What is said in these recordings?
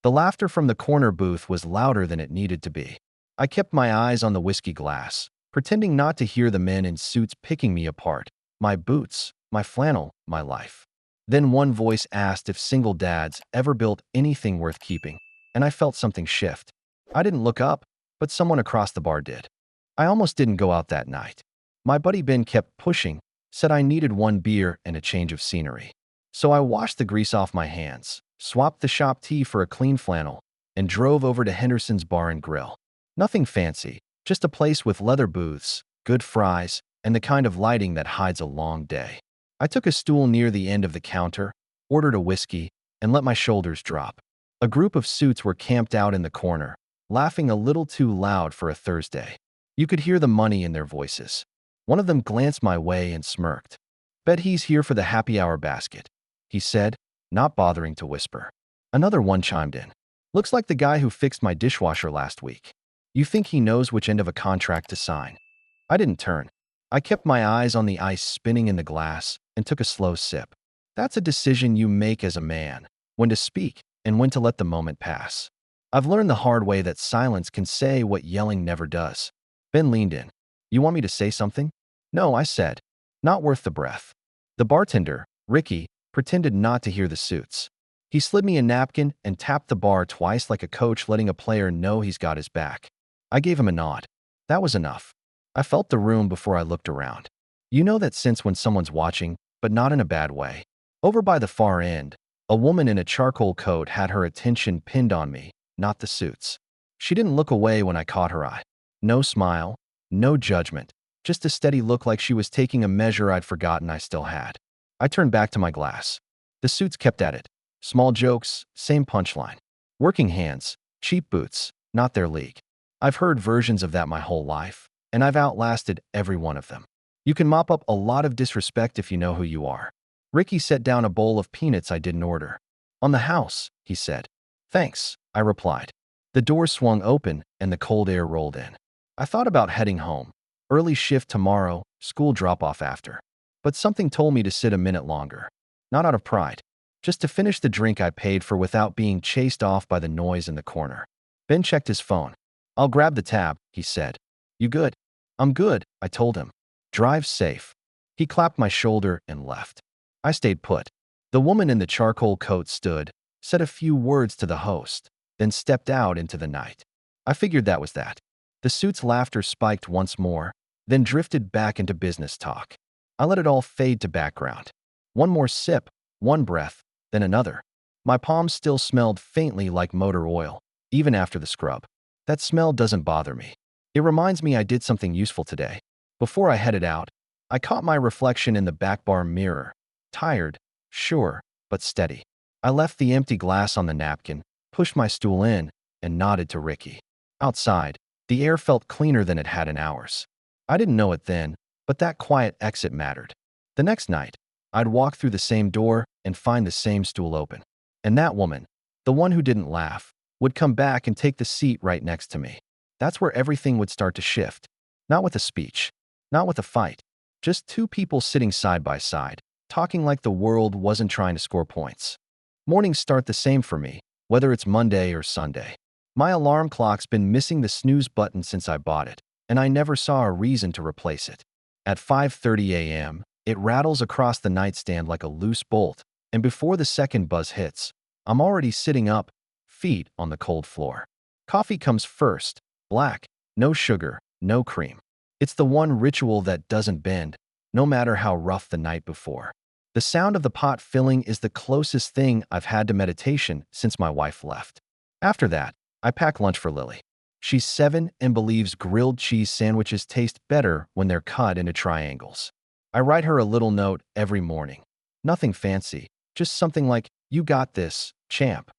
The laughter from the corner booth was louder than it needed to be. I kept my eyes on the whiskey glass, pretending not to hear the men in suits picking me apart. My boots, my flannel, my life. Then one voice asked if single dads ever built anything worth keeping, and I felt something shift. I didn't look up, but someone across the bar did. I almost didn't go out that night. My buddy Ben kept pushing, said I needed one beer and a change of scenery. So I washed the grease off my hands, swapped the shop tee for a clean flannel, and drove over to Henderson's Bar and Grill. Nothing fancy, just a place with leather booths, good fries, and the kind of lighting that hides a long day. I took a stool near the end of the counter, ordered a whiskey, and let my shoulders drop. A group of suits were camped out in the corner, laughing a little too loud for a Thursday. You could hear the money in their voices. One of them glanced my way and smirked. "Bet he's here for the happy hour basket," he said, not bothering to whisper. Another one chimed in. "Looks like the guy who fixed my dishwasher last week. You think he knows which end of a contract to sign?" I didn't turn. I kept my eyes on the ice spinning in the glass and took a slow sip. That's a decision you make as a man, when to speak and when to let the moment pass. I've learned the hard way that silence can say what yelling never does. Ben leaned in. "You want me to say something?" "No," I said. "Not worth the breath." The bartender, Ricky, pretended not to hear the suits. He slid me a napkin and tapped the bar twice like a coach letting a player know he's got his back. I gave him a nod. That was enough. I felt the room before I looked around. You know that sense when someone's watching, but not in a bad way. Over by the far end, a woman in a charcoal coat had her attention pinned on me, not the suits. She didn't look away when I caught her eye. No smile, no judgment, just a steady look like she was taking a measure I'd forgotten I still had. I turned back to my glass. The suits kept at it. Small jokes, same punchline. Working hands, cheap boots, not their league. I've heard versions of that my whole life, and I've outlasted every one of them. You can mop up a lot of disrespect if you know who you are. Ricky set down a bowl of peanuts I didn't order. "On the house," he said. "Thanks," I replied. The door swung open and the cold air rolled in. I thought about heading home. Early shift tomorrow, school drop-off after. But something told me to sit a minute longer. Not out of pride. Just to finish the drink I paid for without being chased off by the noise in the corner. Ben checked his phone. "I'll grab the tab," he said. "You good?" "I'm good," I told him. "Drive safe." He clapped my shoulder and left. I stayed put. The woman in the charcoal coat stood, said a few words to the host, then stepped out into the night. I figured that was that. The suit's laughter spiked once more, then drifted back into business talk. I let it all fade to background. One more sip, one breath, then another. My palms still smelled faintly like motor oil, even after the scrub. That smell doesn't bother me. It reminds me I did something useful today. Before I headed out, I caught my reflection in the back bar mirror. Tired, sure, but steady. I left the empty glass on the napkin, pushed my stool in, and nodded to Ricky. Outside, the air felt cleaner than it had in hours. I didn't know it then, but that quiet exit mattered. The next night, I'd walk through the same door and find the same stool open. And that woman, the one who didn't laugh, would come back and take the seat right next to me. That's where everything would start to shift. Not with a speech, not with a fight, just two people sitting side by side, talking like the world wasn't trying to score points. Mornings start the same for me, whether it's Monday or Sunday. My alarm clock's been missing the snooze button since I bought it, and I never saw a reason to replace it. At 5:30 a.m., it rattles across the nightstand like a loose bolt, and before the second buzz hits, I'm already sitting up, feet on the cold floor. Coffee comes first, black, no sugar, no cream. It's the one ritual that doesn't bend, no matter how rough the night before. The sound of the pot filling is the closest thing I've had to meditation since my wife left. After that, I pack lunch for Lily. She's 7 and believes grilled cheese sandwiches taste better when they're cut into triangles. I write her a little note every morning. Nothing fancy, just something like, "You got this, champ."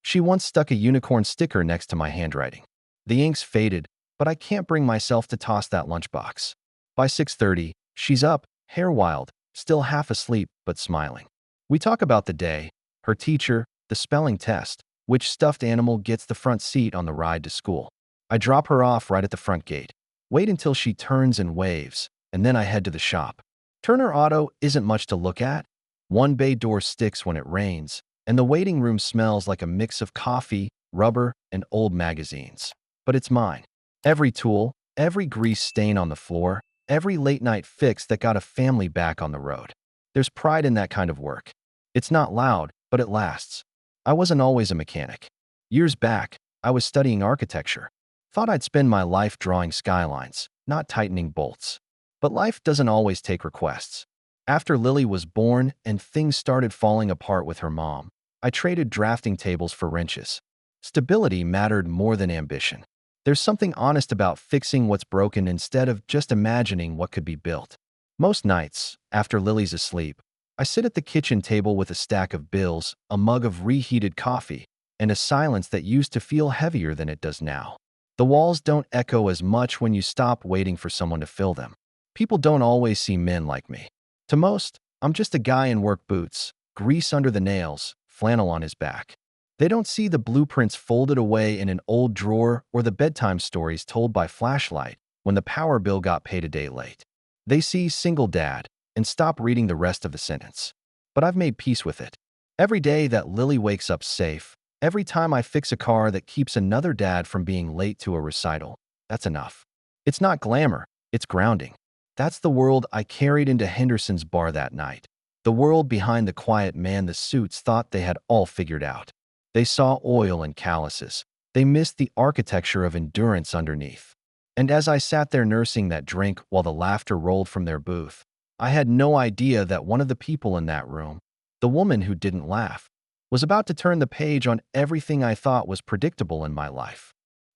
She once stuck a unicorn sticker next to my handwriting. The ink's faded, but I can't bring myself to toss that lunchbox. By 6:30, she's up, hair wild, still half asleep but smiling. We talk about the day, her teacher, the spelling test, which stuffed animal gets the front seat on the ride to school. I drop her off right at the front gate. Wait until she turns and waves, and then I head to the shop. Turner Auto isn't much to look at. One bay door sticks when it rains, and the waiting room smells like a mix of coffee, rubber, and old magazines. But it's mine. Every tool, every grease stain on the floor, every late-night fix that got a family back on the road. There's pride in that kind of work. It's not loud, but it lasts. I wasn't always a mechanic. Years back, I was studying architecture. Thought I'd spend my life drawing skylines, not tightening bolts. But life doesn't always take requests. After Lily was born and things started falling apart with her mom, I traded drafting tables for wrenches. Stability mattered more than ambition. There's something honest about fixing what's broken instead of just imagining what could be built. Most nights, after Lily's asleep, I sit at the kitchen table with a stack of bills, a mug of reheated coffee, and a silence that used to feel heavier than it does now. The walls don't echo as much when you stop waiting for someone to fill them. People don't always see men like me. To most, I'm just a guy in work boots, grease under the nails, flannel on his back. They don't see the blueprints folded away in an old drawer or the bedtime stories told by flashlight when the power bill got paid a day late. They see single dad and stop reading the rest of the sentence. But I've made peace with it. Every day that Lily wakes up safe, every time I fix a car that keeps another dad from being late to a recital, that's enough. It's not glamour, it's grounding. That's the world I carried into Henderson's bar that night. The world behind the quiet man the suits thought they had all figured out. They saw oil and calluses. They missed the architecture of endurance underneath. And as I sat there nursing that drink while the laughter rolled from their booth, I had no idea that one of the people in that room, the woman who didn't laugh, was about to turn the page on everything I thought was predictable in my life.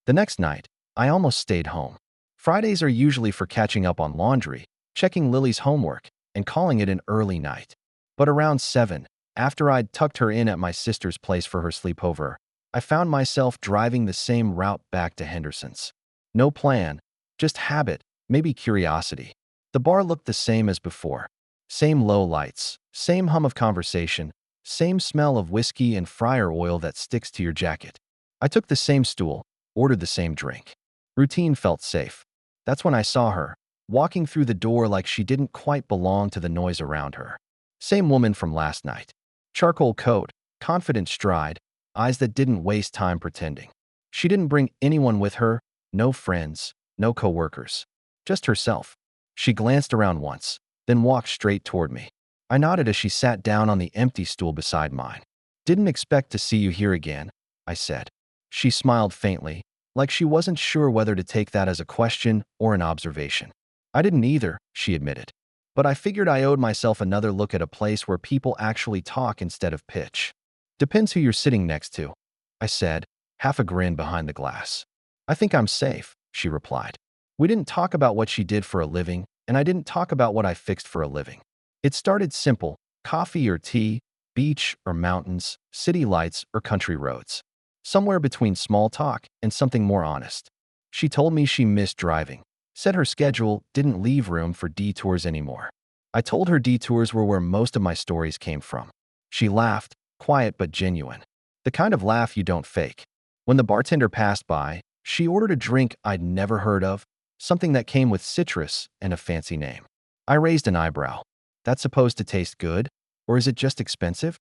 The next night, I almost stayed home. Fridays are usually for catching up on laundry, checking Lily's homework, and calling it an early night. But around 7, after I'd tucked her in at my sister's place for her sleepover, I found myself driving the same route back to Henderson's. No plan, just habit, maybe curiosity. The bar looked the same as before. Same low lights, same hum of conversation, same smell of whiskey and fryer oil that sticks to your jacket. I took the same stool, ordered the same drink. Routine felt safe. That's when I saw her, walking through the door like she didn't quite belong to the noise around her. Same woman from last night. Charcoal coat, confident stride, eyes that didn't waste time pretending. She didn't bring anyone with her, no friends, no coworkers. Just herself. She glanced around once, then walked straight toward me. I nodded as she sat down on the empty stool beside mine. "Didn't expect to see you here again," I said. She smiled faintly, like she wasn't sure whether to take that as a question or an observation. "I didn't either," she admitted. "But I figured I owed myself another look at a place where people actually talk instead of pitch." "Depends who you're sitting next to," I said, half a grin behind the glass. "I think I'm safe," she replied. We didn't talk about what she did for a living, and I didn't talk about what I fixed for a living. It started simple: coffee or tea, beach or mountains, city lights or country roads. Somewhere between small talk and something more honest. She told me she missed driving, said her schedule didn't leave room for detours anymore. I told her detours were where most of my stories came from. She laughed, quiet but genuine. The kind of laugh you don't fake. When the bartender passed by, she ordered a drink I'd never heard of, something that came with citrus and a fancy name. I raised an eyebrow. "That's supposed to taste good? Or is it just expensive?"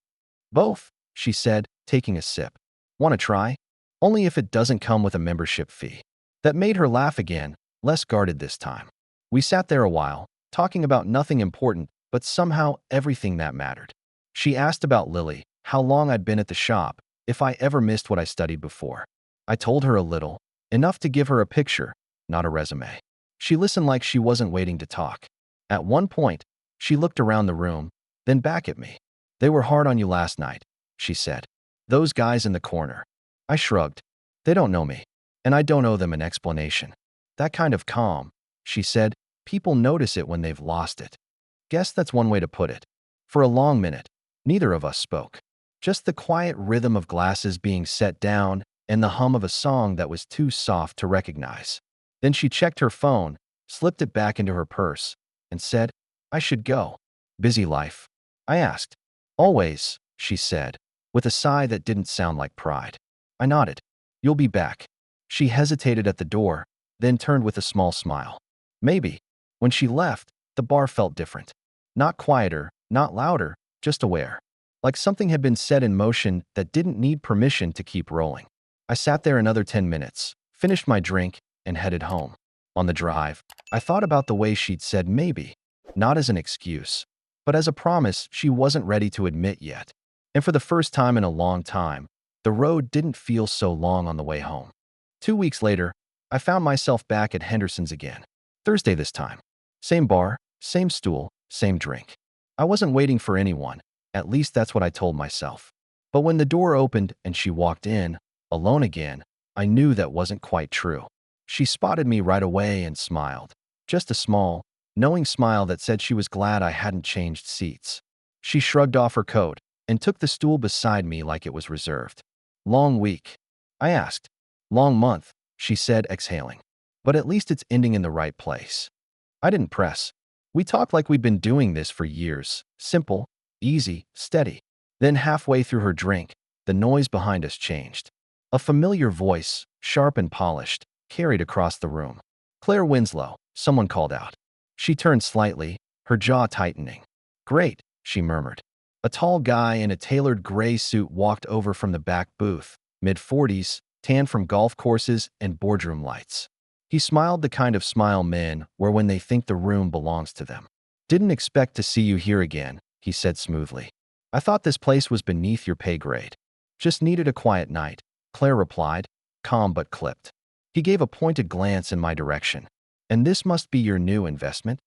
"Both," she said, taking a sip. "Want to try?" "Only if it doesn't come with a membership fee." That made her laugh again, less guarded this time. We sat there a while, talking about nothing important, but somehow everything that mattered. She asked about Lily, how long I'd been at the shop, if I ever missed what I studied before. I told her a little, enough to give her a picture, not a resume. She listened like she wasn't waiting to talk. At one point, she looked around the room, then back at me. "They were hard on you last night," she said. "Those guys in the corner." I shrugged. "They don't know me, and I don't owe them an explanation." "That kind of calm," she said, "people notice it when they've lost it." Guess that's one way to put it. For a long minute, neither of us spoke. Just the quiet rhythm of glasses being set down and the hum of a song that was too soft to recognize. Then she checked her phone, slipped it back into her purse, and said, "I should go." "Busy life?" I asked. "Always," she said, with a sigh that didn't sound like pride. I nodded. "You'll be back." She hesitated at the door, then turned with a small smile. "Maybe." When she left, the bar felt different. Not quieter, not louder, just aware. like something had been set in motion that didn't need permission to keep rolling. I sat there another 10 minutes, finished my drink, and headed home. On the drive, I thought about the way she'd said maybe, not as an excuse, but as a promise she wasn't ready to admit yet. And for the first time in a long time, the road didn't feel so long on the way home. 2 weeks later, I found myself back at Henderson's again. Thursday this time. Same bar, same stool, same drink. I wasn't waiting for anyone, at least that's what I told myself. But when the door opened and she walked in, alone again, I knew that wasn't quite true. She spotted me right away and smiled. Just a small, knowing smile that said she was glad I hadn't changed seats. She shrugged off her coat and took the stool beside me like it was reserved. Long week? I asked. Long month, she said, exhaling. But at least it's ending in the right place. I didn't press. We talked like we'd been doing this for years. Simple, easy, steady. Then halfway through her drink, the noise behind us changed. A familiar voice, sharp and polished, carried across the room. Claire Winslow, someone called out. She turned slightly, her jaw tightening. Great, she murmured. A tall guy in a tailored gray suit walked over from the back booth, mid-40s, tan from golf courses and boardroom lights. He smiled the kind of smile men wear when they think the room belongs to them. Didn't expect to see you here again, he said smoothly. I thought this place was beneath your pay grade. Just needed a quiet night, Claire replied, calm but clipped. He gave a pointed glance in my direction. And this must be your new investment?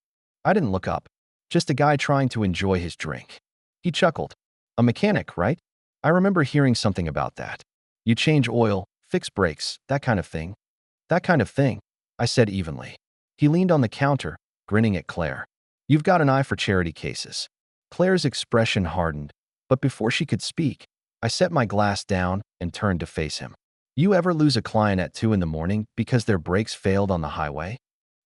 I didn't look up. Just a guy trying to enjoy his drink. He chuckled. A mechanic, right? I remember hearing something about that. You change oil, fix brakes, that kind of thing. That kind of thing, I said evenly. He leaned on the counter, grinning at Claire. You've got an eye for charity cases. Claire's expression hardened, but before she could speak, I set my glass down and turned to face him. You ever lose a client at 2 in the morning because their brakes failed on the highway?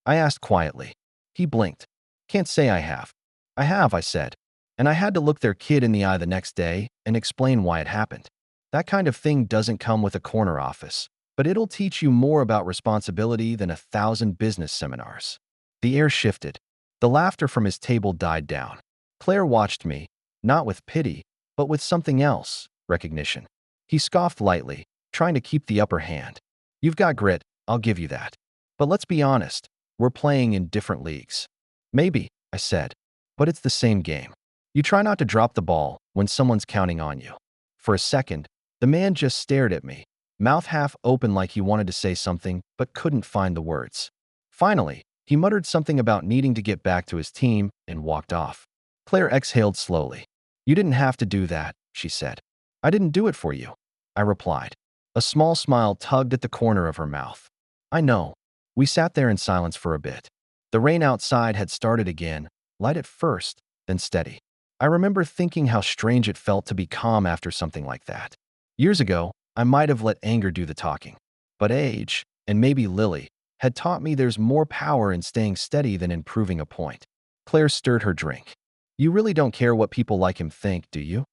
I asked quietly. He blinked. Can't say I have. I have, I said. And I had to look their kid in the eye the next day and explain why it happened. That kind of thing doesn't come with a corner office, but it'll teach you more about responsibility than 1,000 business seminars. The air shifted. The laughter from his table died down. Claire watched me, not with pity, but with something else, recognition. He scoffed lightly, trying to keep the upper hand. You've got grit, I'll give you that. But let's be honest, we're playing in different leagues. Maybe, I said, but it's the same game. You try not to drop the ball when someone's counting on you. For a second, the man just stared at me, mouth half open like he wanted to say something but couldn't find the words. Finally, he muttered something about needing to get back to his team and walked off. Claire exhaled slowly. You didn't have to do that, she said. I didn't do it for you, I replied. A small smile tugged at the corner of her mouth. I know. We sat there in silence for a bit. The rain outside had started again, light at first, then steady. I remember thinking how strange it felt to be calm after something like that. Years ago, I might have let anger do the talking. But age, and maybe Lily, had taught me there's more power in staying steady than in proving a point. Claire stirred her drink. You really don't care what people like him think, do you?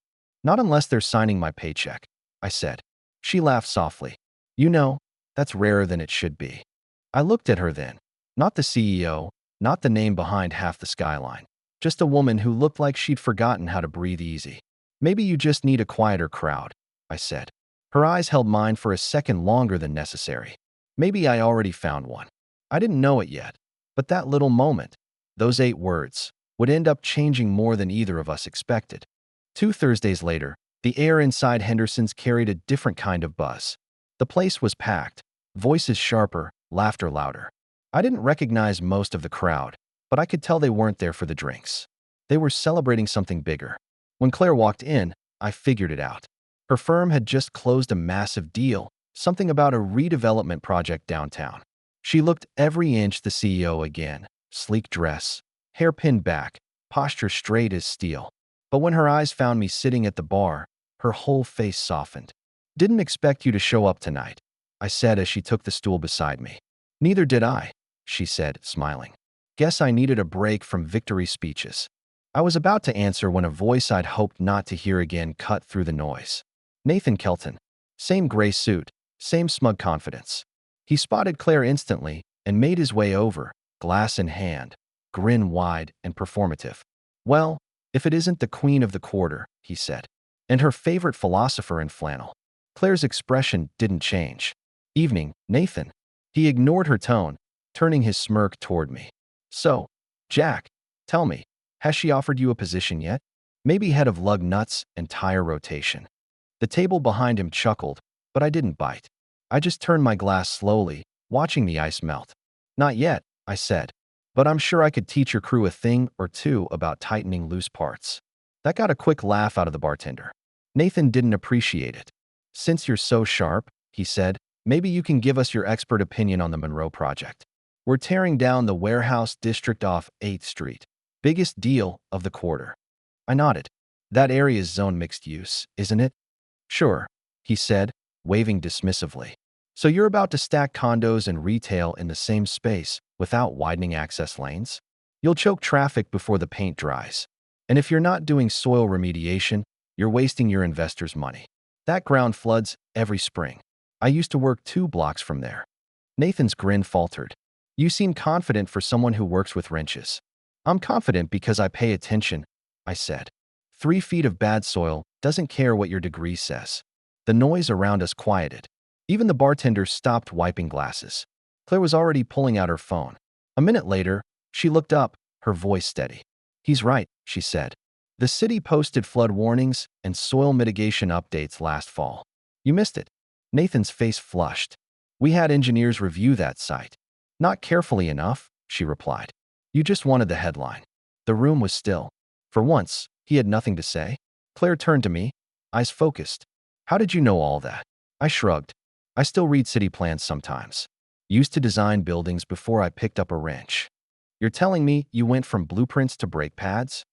Not unless they're signing my paycheck, I said. She laughed softly. You know, that's rarer than it should be. I looked at her then. Not the CEO, not the name behind half the skyline. Just a woman who looked like she'd forgotten how to breathe easy. Maybe you just need a quieter crowd, I said. Her eyes held mine for a second longer than necessary. Maybe I already found one. I didn't know it yet. But that little moment, those 8 words, would end up changing more than either of us expected. 2 Thursdays later, the air inside Henderson's carried a different kind of buzz. The place was packed, voices sharper, laughter louder. I didn't recognize most of the crowd, but I could tell they weren't there for the drinks. They were celebrating something bigger. When Claire walked in, I figured it out. Her firm had just closed a massive deal, something about a redevelopment project downtown. She looked every inch the CEO again, sleek dress, hair pinned back, posture straight as steel. But when her eyes found me sitting at the bar, her whole face softened. Didn't expect you to show up tonight, I said as she took the stool beside me. Neither did I, she said, smiling. Guess I needed a break from victory speeches. I was about to answer when a voice I'd hoped not to hear again cut through the noise. Nathan Kelton. Same gray suit, same smug confidence. He spotted Claire instantly and made his way over, glass in hand, grin wide and performative. Well, if it isn't the queen of the quarter, he said. and her favorite philosopher in flannel. Claire's expression didn't change. Evening, Nathan. He ignored her tone, turning his smirk toward me. So, Jack, tell me, has she offered you a position yet? Maybe head of lug nuts and tire rotation. The table behind him chuckled, but I didn't bite. I just turned my glass slowly, watching the ice melt. Not yet, I said, but I'm sure I could teach your crew a thing or two about tightening loose parts. That got a quick laugh out of the bartender. Nathan didn't appreciate it. Since you're so sharp, he said, maybe you can give us your expert opinion on the Monroe project. We're tearing down the warehouse district off 8th Street. Biggest deal of the quarter. I nodded. That area's zone mixed use, isn't it? Sure, he said, waving dismissively. So you're about to stack condos and retail in the same space without widening access lanes? You'll choke traffic before the paint dries. And if you're not doing soil remediation, you're wasting your investors' money. That ground floods every spring. I used to work 2 blocks from there. Nathan's grin faltered. You seem confident for someone who works with wrenches. I'm confident because I pay attention, I said. 3 feet of bad soil doesn't care what your degree says. The noise around us quieted. Even the bartender stopped wiping glasses. Claire was already pulling out her phone. A minute later, she looked up, her voice steady. He's right, she said. The city posted flood warnings and soil mitigation updates last fall. You missed it. Nathan's face flushed. We had engineers review that site. Not carefully enough, she replied. You just wanted the headline. The room was still. For once, he had nothing to say. Claire turned to me, eyes focused. How did you know all that? I shrugged. I still read city plans sometimes. Used to design buildings before I picked up a wrench. You're telling me you went from blueprints to brake pads?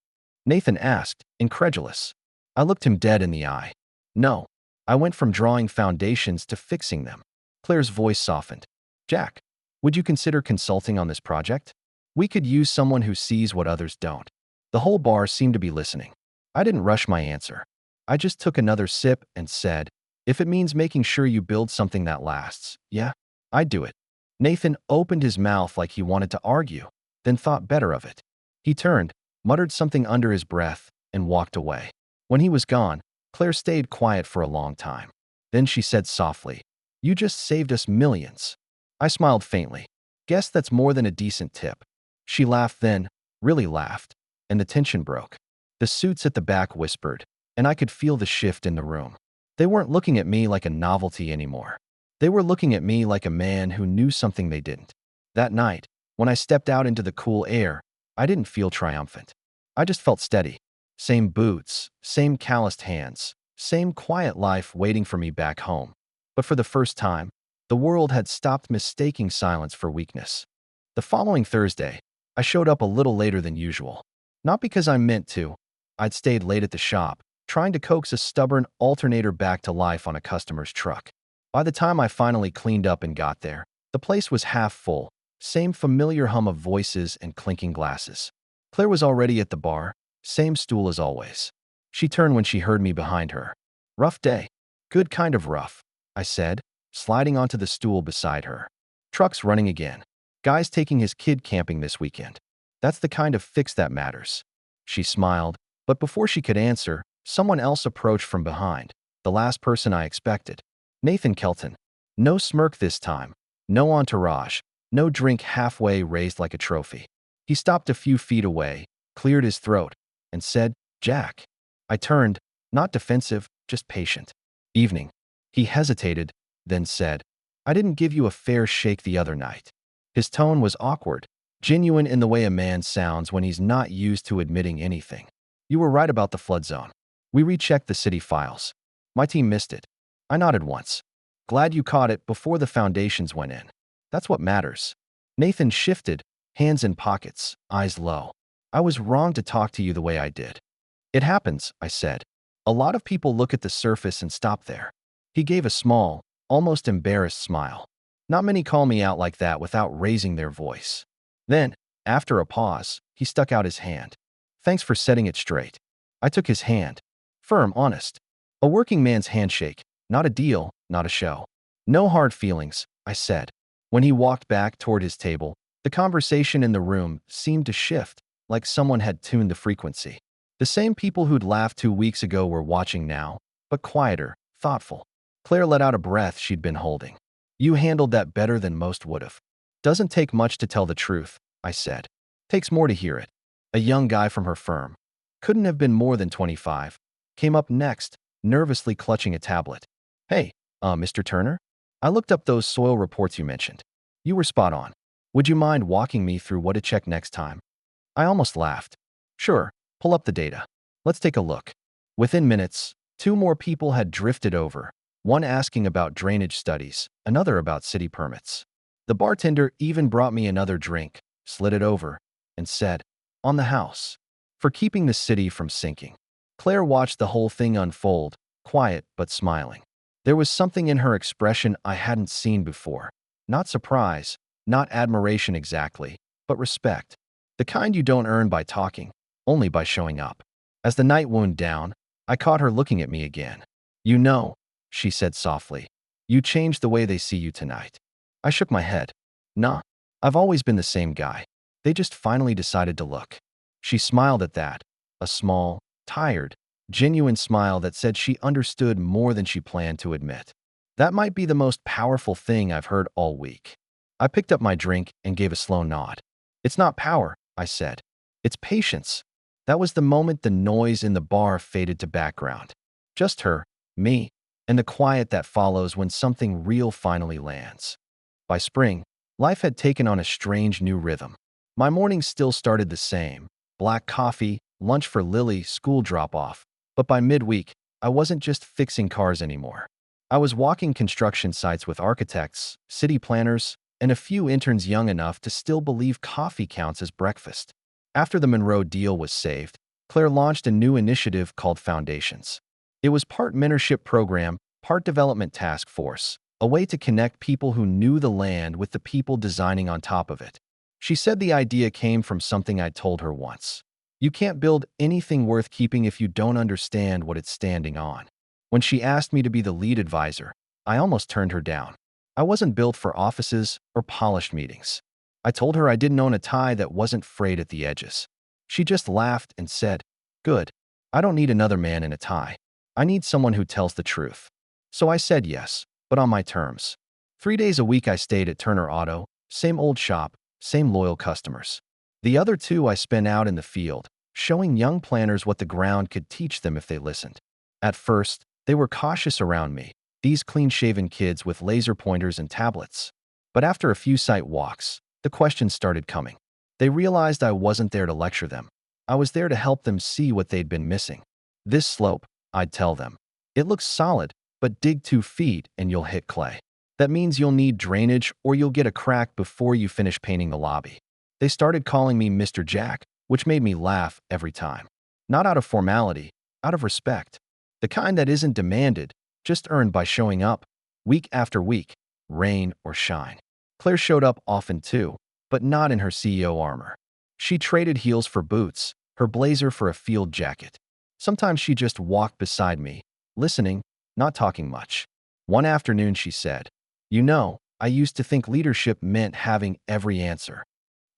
Nathan asked, incredulous. I looked him dead in the eye. No, I went from drawing foundations to fixing them. Claire's voice softened. Jack, would you consider consulting on this project? We could use someone who sees what others don't. The whole bar seemed to be listening. I didn't rush my answer. I just took another sip and said, if it means making sure you build something that lasts, yeah, I'd do it. Nathan opened his mouth like he wanted to argue, then thought better of it. He turned, muttered something under his breath, and walked away. When he was gone, Claire stayed quiet for a long time. Then she said softly, you just saved us millions. I smiled faintly. Guess that's more than a decent tip. She laughed then, really laughed, and the tension broke. The suits at the back whispered, and I could feel the shift in the room. They weren't looking at me like a novelty anymore. They were looking at me like a man who knew something they didn't. That night, when I stepped out into the cool air, I didn't feel triumphant. I just felt steady. Same boots, same calloused hands, same quiet life waiting for me back home. But for the first time, the world had stopped mistaking silence for weakness. The following Thursday, I showed up a little later than usual. Not because I meant to. I'd stayed late at the shop, trying to coax a stubborn alternator back to life on a customer's truck. By the time I finally cleaned up and got there, the place was half full, same familiar hum of voices and clinking glasses. Claire was already at the bar, same stool as always. She turned when she heard me behind her. Rough day. Good kind of rough, I said, sliding onto the stool beside her. Truck's running again. Guy's taking his kid camping this weekend. That's the kind of fix that matters. She smiled, but before she could answer, someone else approached from behind, the last person I expected. Nathan Kelton. No smirk this time, no entourage, no drink halfway raised like a trophy. He stopped a few feet away, cleared his throat, and said, Jack. I turned, not defensive, just patient. Evening. He hesitated, then said, I didn't give you a fair shake the other night. His tone was awkward, genuine in the way a man sounds when he's not used to admitting anything. You were right about the flood zone. We rechecked the city files. My team missed it. I nodded once. Glad you caught it before the foundations went in. That's what matters. Nathan shifted, hands in pockets, eyes low. I was wrong to talk to you the way I did. It happens, I said. A lot of people look at the surface and stop there. He gave a small, almost embarrassed smile. Not many call me out like that without raising their voice. Then, after a pause, he stuck out his hand. Thanks for setting it straight. I took his hand. Firm, honest. A working man's handshake, not a deal, not a show. No hard feelings, I said. When he walked back toward his table, the conversation in the room seemed to shift, like someone had tuned the frequency. The same people who'd laughed 2 weeks ago were watching now, but quieter, thoughtful. Claire let out a breath she'd been holding. You handled that better than most would've. Doesn't take much to tell the truth, I said. Takes more to hear it. A young guy from her firm, couldn't have been more than 25, came up next, nervously clutching a tablet. Hey, Mr. Turner? I looked up those soil reports you mentioned. You were spot on. Would you mind walking me through what to check next time? I almost laughed. Sure, pull up the data. Let's take a look. Within minutes, 2 more people had drifted over, one asking about drainage studies, another about city permits. The bartender even brought me another drink, slid it over, and said, on the house, for keeping the city from sinking. Claire watched the whole thing unfold, quiet but smiling. There was something in her expression I hadn't seen before. Not surprise, not admiration exactly, but respect. The kind you don't earn by talking, only by showing up. As the night wound down, I caught her looking at me again. You know, she said softly, you changed the way they see you tonight. I shook my head. Nah, I've always been the same guy. They just finally decided to look. She smiled at that, a small, tired, genuine smile that said she understood more than she planned to admit. That might be the most powerful thing I've heard all week. I picked up my drink and gave a slow nod. It's not power, I said. It's patience. That was the moment the noise in the bar faded to background. Just her, me, and the quiet that follows when something real finally lands. By spring, life had taken on a strange new rhythm. My mornings still started the same. Black coffee, lunch for Lily, school drop-off. But by midweek, I wasn't just fixing cars anymore. I was walking construction sites with architects, city planners, and a few interns young enough to still believe coffee counts as breakfast. After the Monroe deal was saved, Claire launched a new initiative called Foundations. It was part mentorship program, part development task force, a way to connect people who knew the land with the people designing on top of it. She said the idea came from something I told her once. You can't build anything worth keeping if you don't understand what it's standing on. When she asked me to be the lead advisor, I almost turned her down. I wasn't built for offices or polished meetings. I told her I didn't own a tie that wasn't frayed at the edges. She just laughed and said, good. I don't need another man in a tie. I need someone who tells the truth. So I said yes, but on my terms. 3 days a week I stayed at Turner Auto, same old shop, same loyal customers. The other 2 I spent out in the field, showing young planners what the ground could teach them if they listened. At first, they were cautious around me, these clean-shaven kids with laser pointers and tablets. But after a few site walks, the questions started coming. They realized I wasn't there to lecture them. I was there to help them see what they'd been missing. This slope, I'd tell them. It looks solid, but dig 2 feet and you'll hit clay. That means you'll need drainage or you'll get a crack before you finish painting the lobby. They started calling me Mr. Jack, which made me laugh every time. Not out of formality, out of respect. The kind that isn't demanded, just earned by showing up, week after week, rain or shine. Claire showed up often too, but not in her CEO armor. She traded heels for boots, her blazer for a field jacket. Sometimes she just walked beside me, listening, not talking much. One afternoon she said, you know, I used to think leadership meant having every answer.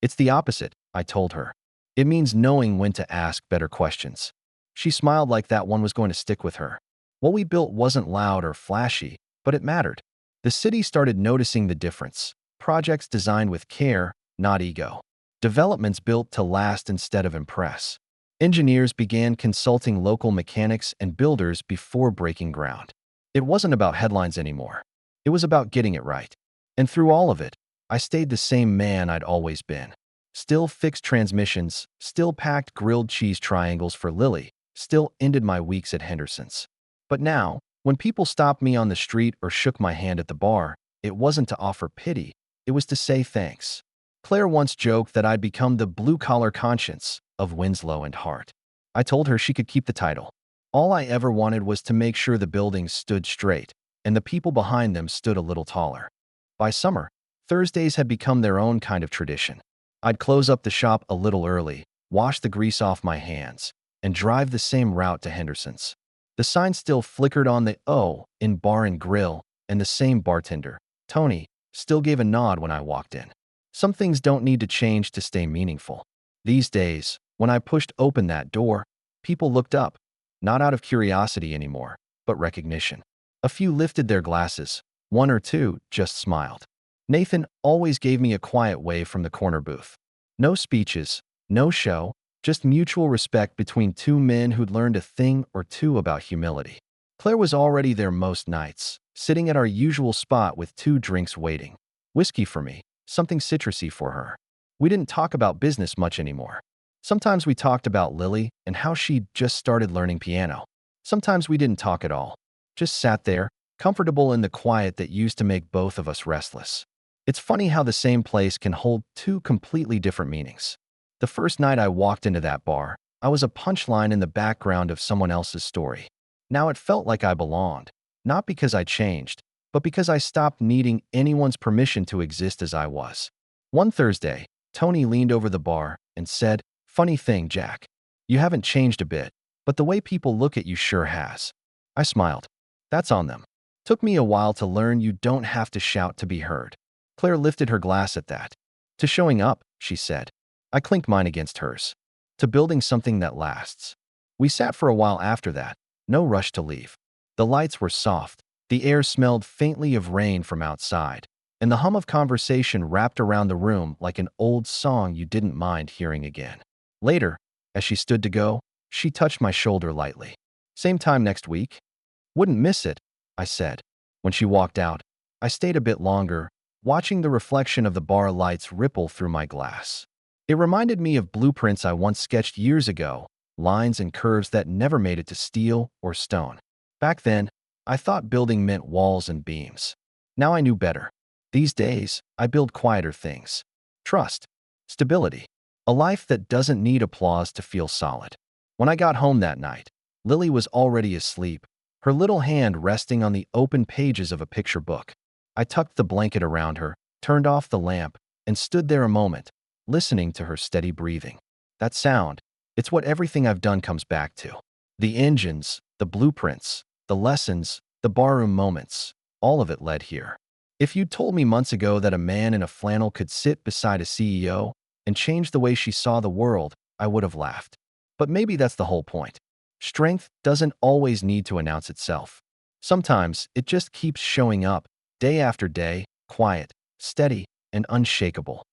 It's the opposite, I told her. It means knowing when to ask better questions. She smiled like that one was going to stick with her. What we built wasn't loud or flashy, but it mattered. The city started noticing the difference. Projects designed with care, not ego. Developments built to last instead of impress. Engineers began consulting local mechanics and builders before breaking ground. It wasn't about headlines anymore. It was about getting it right. And through all of it, I stayed the same man I'd always been. Still fixed transmissions, still packed grilled cheese triangles for Lily, still ended my weeks at Henderson's. But now, when people stopped me on the street or shook my hand at the bar, it wasn't to offer pity, it was to say thanks. Claire once joked that I'd become the blue-collar conscience of Winslow and Hart. I told her she could keep the title. All I ever wanted was to make sure the buildings stood straight, and the people behind them stood a little taller. By summer, Thursdays had become their own kind of tradition. I'd close up the shop a little early, wash the grease off my hands, and drive the same route to Henderson's. The sign still flickered on the O in bar and grill, and the same bartender, Tony, still gave a nod when I walked in. Some things don't need to change to stay meaningful. These days, when I pushed open that door, People looked up, not out of curiosity anymore, but recognition. A few lifted their glasses, one or two just smiled. Nathan always gave me a quiet way from the corner booth. No speeches, no show, just mutual respect between two men who'd learned a thing or two about humility. Claire was already there most nights, sitting at our usual spot with 2 drinks waiting. Whiskey for me, something citrusy for her. We didn't talk about business much anymore. Sometimes we talked about Lily and how she'd just started learning piano. Sometimes we didn't talk at all. Just sat there, comfortable in the quiet that used to make both of us restless. It's funny how the same place can hold 2 completely different meanings. The first night I walked into that bar, I was a punchline in the background of someone else's story. Now it felt like I belonged, not because I changed, but because I stopped needing anyone's permission to exist as I was. One Thursday, Tony leaned over the bar and said, "Funny thing, Jack. You haven't changed a bit, but the way people look at you sure has." I smiled. That's on them. Took me a while to learn you don't have to shout to be heard. Claire lifted her glass at that. To showing up, she said. I clinked mine against hers. To building something that lasts. We sat for a while after that, no rush to leave. The lights were soft, the air smelled faintly of rain from outside, and the hum of conversation wrapped around the room like an old song you didn't mind hearing again. Later, as she stood to go, she touched my shoulder lightly. Same time next week? Wouldn't miss it, I said. When she walked out, I stayed a bit longer, watching the reflection of the bar lights ripple through my glass. It reminded me of blueprints I once sketched years ago, lines and curves that never made it to steel or stone. Back then, I thought building meant walls and beams. Now I knew better. These days, I build quieter things. Trust, stability, a life that doesn't need applause to feel solid. When I got home that night, Lily was already asleep, her little hand resting on the open pages of a picture book. I tucked the blanket around her, turned off the lamp, and stood there a moment, listening to her steady breathing. That sound, it's what everything I've done comes back to. The engines, the blueprints, the lessons, the barroom moments, all of it led here. If you'd told me months ago that a man in a flannel could sit beside a CEO and change the way she saw the world, I would have laughed. But maybe that's the whole point. Strength doesn't always need to announce itself. Sometimes it just keeps showing up, day after day, quiet, steady, and unshakable.